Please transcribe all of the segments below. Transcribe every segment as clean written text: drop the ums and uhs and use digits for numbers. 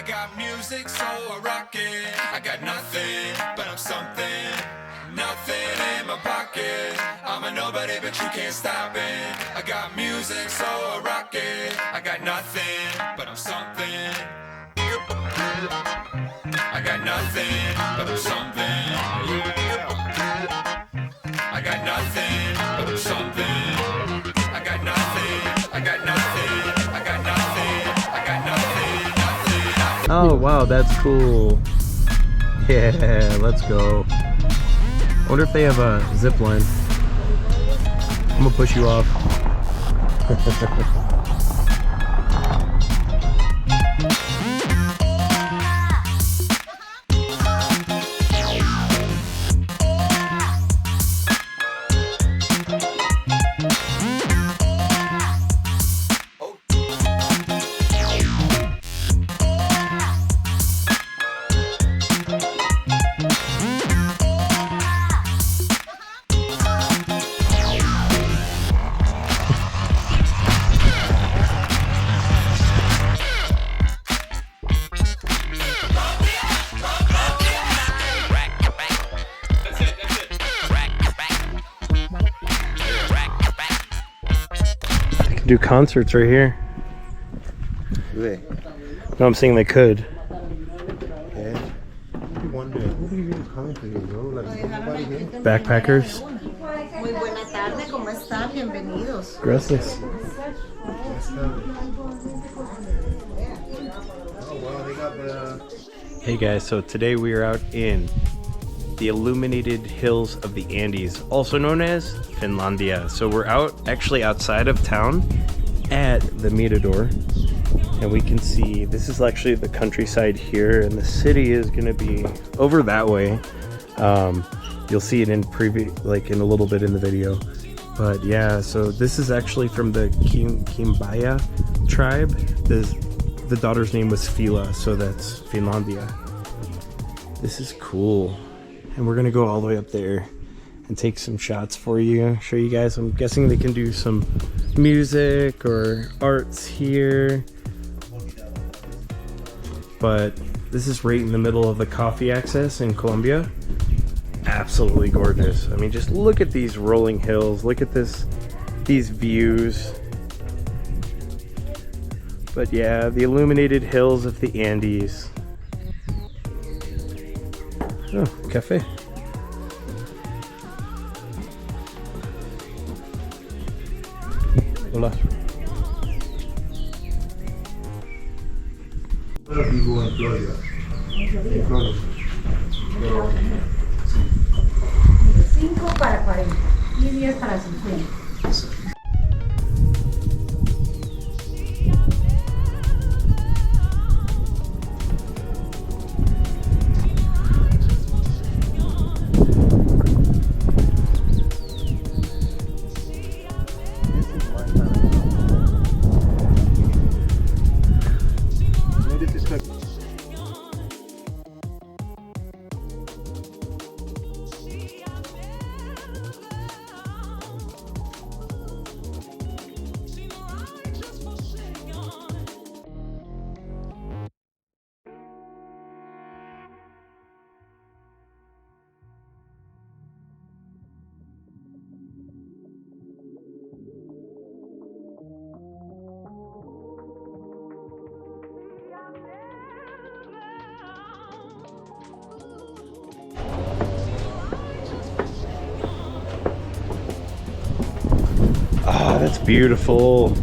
got music, so I rock it. I got nothing, but I'm something. Nothing in my pocket. I'm a nobody, but you can't stop it. I got music, so I rock it. I got nothing, but I'm something. I got nothing, but I'm something. I got nothing, but I'm something. I got nothing, I got nothing, I got nothing, I got nothing, nothing, nothing. Oh wow, that's cool. Yeah, let's go. I wonder if they have a zip line. I'm gonna push you off. Do concerts right here. They? No, I'm saying they could. Yeah. I wonder who even coming to you, bro? Like nobody here. Backpackers. Muy buena tarde, ¿cómo están? Bienvenidos. Gracias. Oh wow, they got the. Hey guys, so today we are out in the illuminated hills of the Andes, also known as Finlandia. So we're actually outside of town at the Mirador, and we can see this is actually the countryside here, and the city is going to be over that way. You'll see it in in a little bit in the video, but yeah, so this is actually from the Kimbaya tribe. The daughter's name was Fila, so that's Finlandia. This is cool. And we're gonna go all the way up there and take some shots for you, show you guys. I'm guessing they can do some music or arts here. But this is right in the middle of the coffee access in Colombia. Absolutely gorgeous. I mean, just look at these rolling hills. Look at these views. But yeah, the illuminated hills of the Andes. Oh, cafe. Hola. Vivo en Florida. En Florida. 5 para 40 y 10 para 50. Ah, that's beautiful.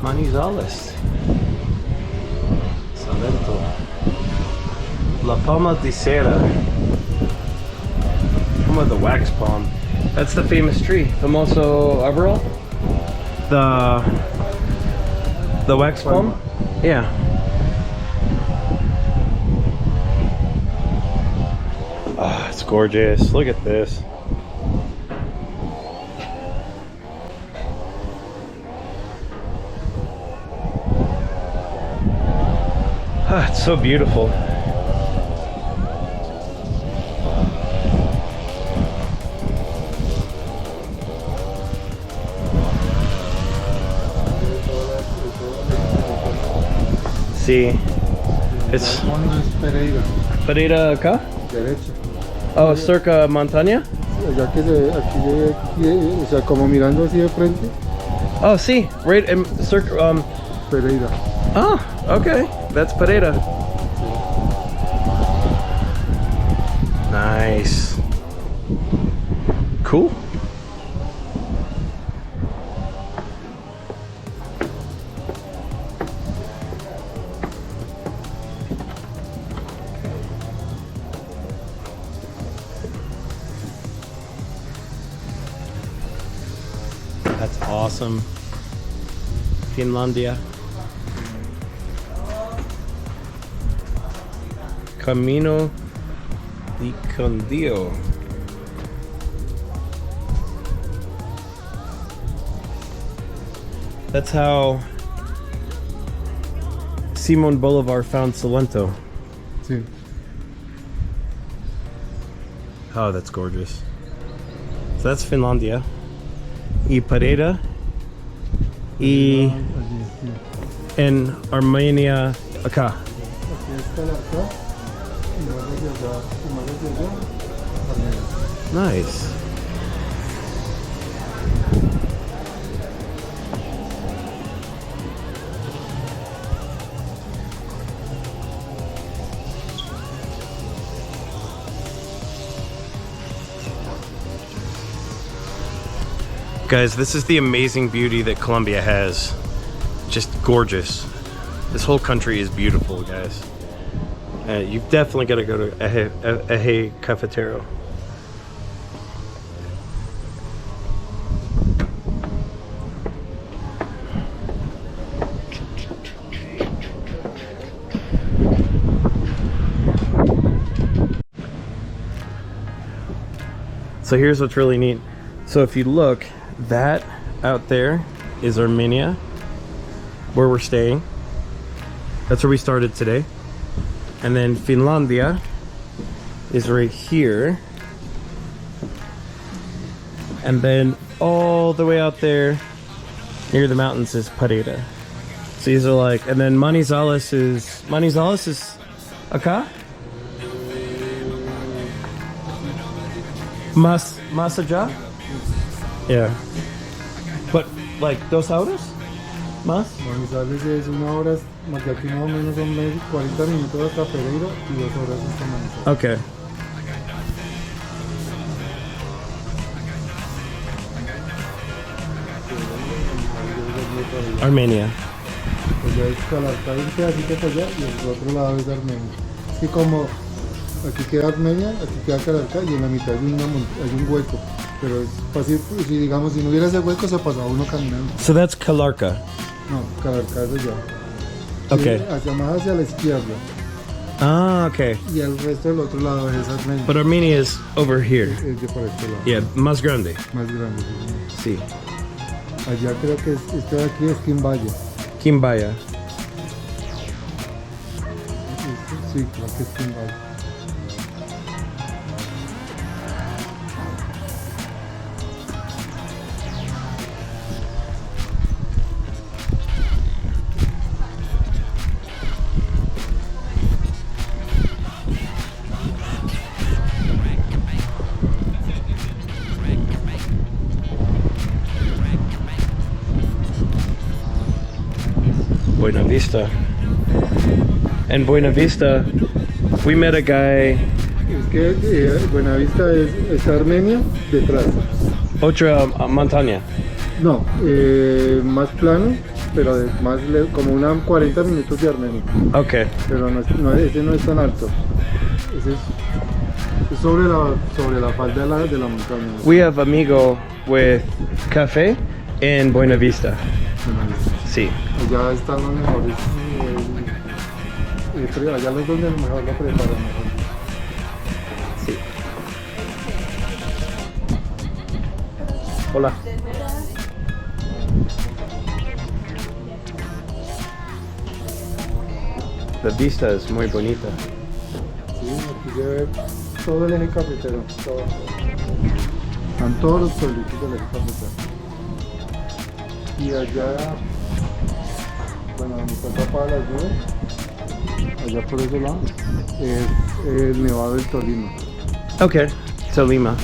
Manizales. Salento. La Palma de Cera. Palma the wax palm. That's the famous tree. Famoso arborol? The wax palm? Yeah. Ah, it's That's gorgeous. Look at this. Ah, it's so beautiful. See, it's Pereira, Pereira acá? derecho. Oh, cerca montaña? Ya que aquí, o sea, como mirando así de frente, Oh, sí, right in circa, Pereira. oh, okay, that's Pereira. Nice. Cool. That's awesome. Finlandia. Camino di Quindio. That's how Simon Bolivar found Salento. Sí. Oh, that's gorgeous. So that's Finlandia. Y Pereira. Y Allí, sí. en Armenia acá. Aquí está la acá, y más hacia allá, y más hacia allá, Armenia. Nice. Guys, this is the amazing beauty that Colombia has. Just gorgeous. This whole country is beautiful, guys. You've definitely got to go to Eje Cafetero. So here's what's really neat. So if you look, that out there is Armenia, where we're staying. That's where we started today. And then Finlandia is right here. And then all the way out there near the mountains is Pereira. So these are like, and then Manizales is acá? Más allá? Yeah. But like 2 horas? ¿Más? Manizales es 1 hora, más de aquí más o menos son 40 minutos hasta Pereira y 2 horas hasta Manizales. Okay. Armenia. Pues ya es Calarcá, un pedacito para allá y el otro lado es Armenia. Así como aquí queda Armenia, aquí queda Calarcá y en la mitad hay un hueco. Pero es fácil, si digamos, si no hubiera ese hueco se pasaba uno caminando. So that's Calarca. No, Calarcá es allá. Okay. Y hacia más hacia la izquierda. Ah, okay. Y el resto del otro lado es Armenia. But Armenia is over here. Es de por este lado. Yeah, más grande. Más grande. Sí. Sí. Allá creo que este de aquí es Quimbaya. Quimbaya. Sí, creo que es Quimbaya. Buena Vista. In Buena Vista, we met a guy. Es que Buenavista es Armenia detrás. Otra montaña. No, más plano, pero como unos 40 minutos de Armenia. Okay. Pero ese no es tan alto. Ese es sobre la falda de la montaña. We have amigo with café in Buena Vista. Buenavista. Sí. Allá están los mejores. Allá es donde mejor lo preparan. Mejor. Sí. Hola. La vista es muy bonita. Sí, aquí se ve todo el eje cafetero. Todo. Están todos los pueblitos del eje cafetero. Y allá, bueno, donde está tapada las nubes, allá por ese lado, es el Nevado del Tolima. Okay, Tolima.